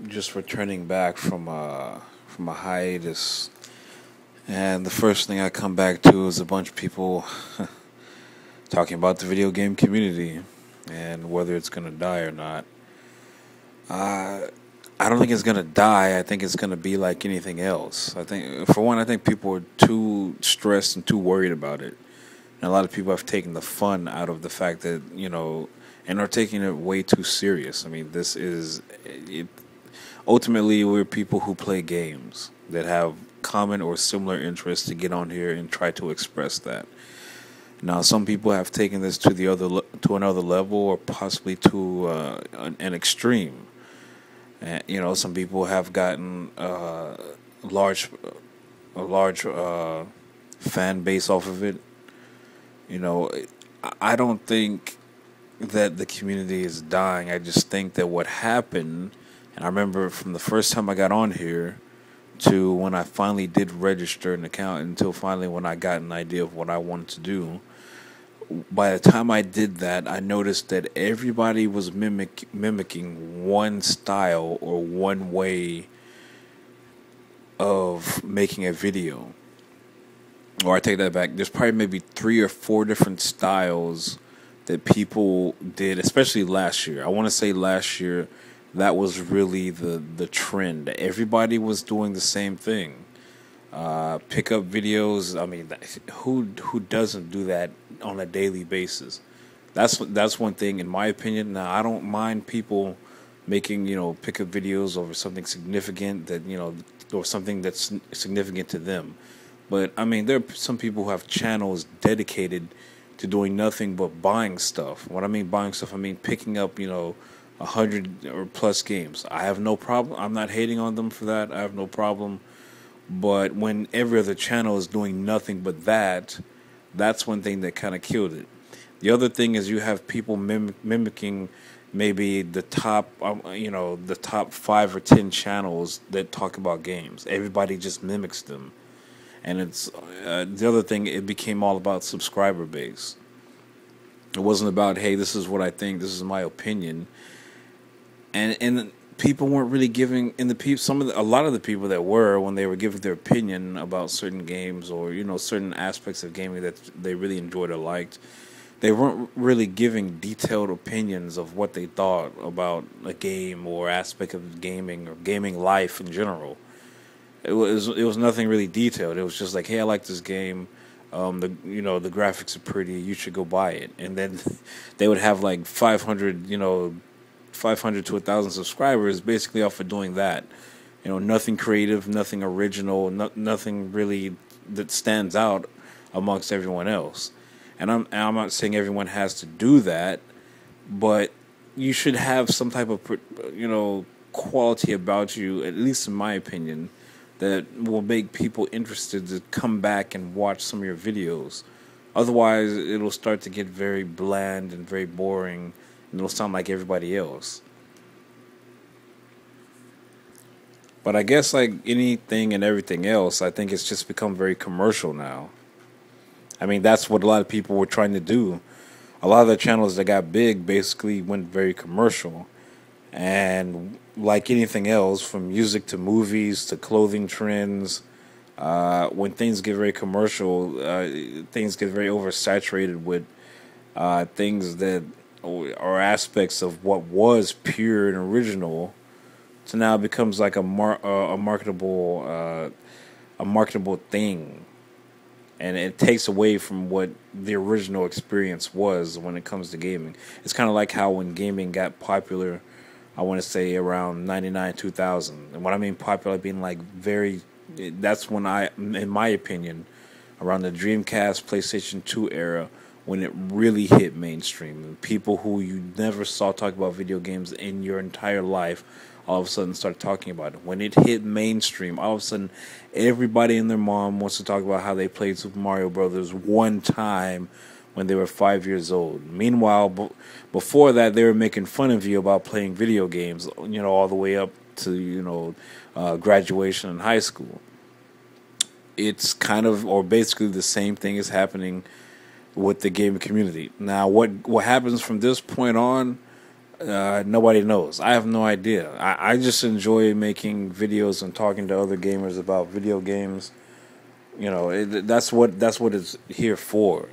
just returning back from a hiatus, and the first thing I come back to is a bunch of people talking about the video game community and whether it's gonna die or not. Uh, I don't think it's gonna die. I think it's gonna be like anything else. For one, I think people are too stressed and too worried about it, and a lot of people have taken the fun out of the fact that and are taking it way too serious. I mean, this is it, ultimately, we're people who play games that have common or similar interests to get on here and try to express that. Now, some people have taken this to to another level, or possibly to an extreme. And, some people have gotten large a large fan base off of it. You know, I don't think that the community is dying. I just think that what happened, and I remember from the first time I got on here to when I finally did register an account until finally when I got an idea of what I wanted to do. By the time I did that, I noticed that everybody was mimicking one style or one way of making a video. Or I take that back. There's probably maybe 3 or 4 different styles that people did, especially last year. I want to say last year that was really the trend. Everybody was doing the same thing. Pickup videos. I mean, who doesn't do that on a daily basis? That's one thing in my opinion. Now I don't mind people making pickup videos over something significant or something that's significant to them. But I mean, there are some people who have channels dedicated to doing nothing but buying stuff. What I mean buying stuff, I mean picking up 100 or plus games. I have no problem. I'm not hating on them for that. I have no problem. But when every other channel is doing nothing but that, that's one thing that kind of killed it. The other thing is you have people mimicking maybe the top 5 or 10 channels that talk about games. Everybody just mimics them, and it's the other thing. It became all about subscriber base. It wasn't about, hey, this is what I think, this is my opinion, and people weren't really giving. And a lot of the people that were, when they were giving their opinion about certain games or certain aspects of gaming that they really enjoyed or liked, they weren't really giving detailed opinions of what they thought about a game or aspect of gaming or gaming life in general. It was nothing really detailed. It was just like, hey, I like this game. The graphics are pretty. You should go buy it. And then they would have like 500 to 1,000 subscribers, basically off of doing that. Nothing creative, nothing original, nothing really that stands out amongst everyone else. And I'm not saying everyone has to do that, but you should have some type of quality about you, at least in my opinion, that will make people interested to come back and watch some of your videos. Otherwise, it'll start to get very bland and very boring, and it'll sound like everybody else. But I guess like anything and everything else, I think it's just become very commercial now. I mean, that's what a lot of people were trying to do. A lot of the channels that got big basically went very commercial. And like anything else, from music to movies to clothing trends, when things get very commercial, things get very oversaturated with things that are aspects of what was pure and original, to now becomes like a marketable thing, and it takes away from what the original experience was when it comes to gaming. It's kind of like how when gaming got popular, I want to say around 99, 2000. And what I mean popular, being like that's when in my opinion, around the Dreamcast, PlayStation 2 era, when it really hit mainstream. And people who you never saw talk about video games in your entire life all of a sudden started talking about it. When it hit mainstream, all of a sudden everybody and their mom wants to talk about how they played Super Mario Brothers one time when they were 5 years old. Meanwhile, before that, they were making fun of you about playing video games, all the way up to, graduation in high school. It's kind of, or basically the same thing is happening with the gaming community. Now, what happens from this point on, Nobody knows. I have no idea. I just enjoy making videos and talking to other gamers about video games. That's what it's here for.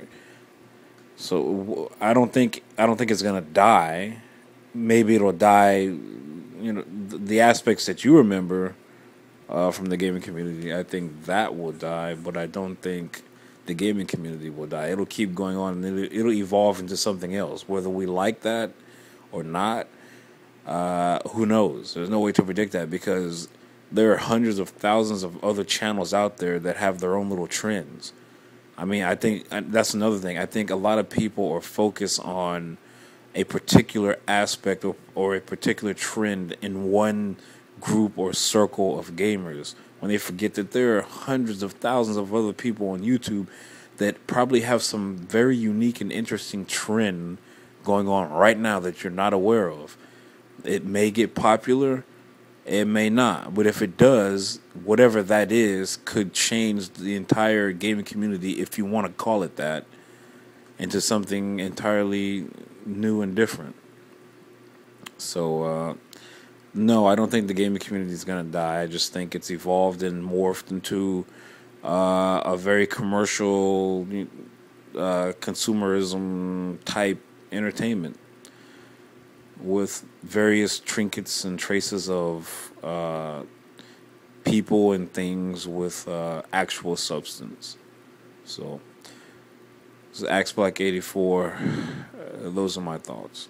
So I don't think it's gonna die. Maybe it'll die. The aspects that you remember from the gaming community, I think that will die. But I don't think the gaming community will die. It'll keep going on, and it'll evolve into something else. Whether we like that or not, who knows? There's no way to predict that because there are hundreds of thousands of other channels out there that have their own little trends. I mean, I think that's another thing. I think a lot of people are focused on a particular aspect or a particular trend in one group or circle of gamers when they forget that there are hundreds of thousands of other people on YouTube that probably have some very unique and interesting trend going on right now that you're not aware of. It may get popular, it may not, but if it does, whatever that is could change the entire gaming community, if you want to call it that, into something entirely new and different. So, no, I don't think the gaming community is going to die. I just think it's evolved and morphed into a very commercial, consumerism type entertainment with various trinkets and traces of people and things with actual substance. So, this is Axe Black 84. Those are my thoughts.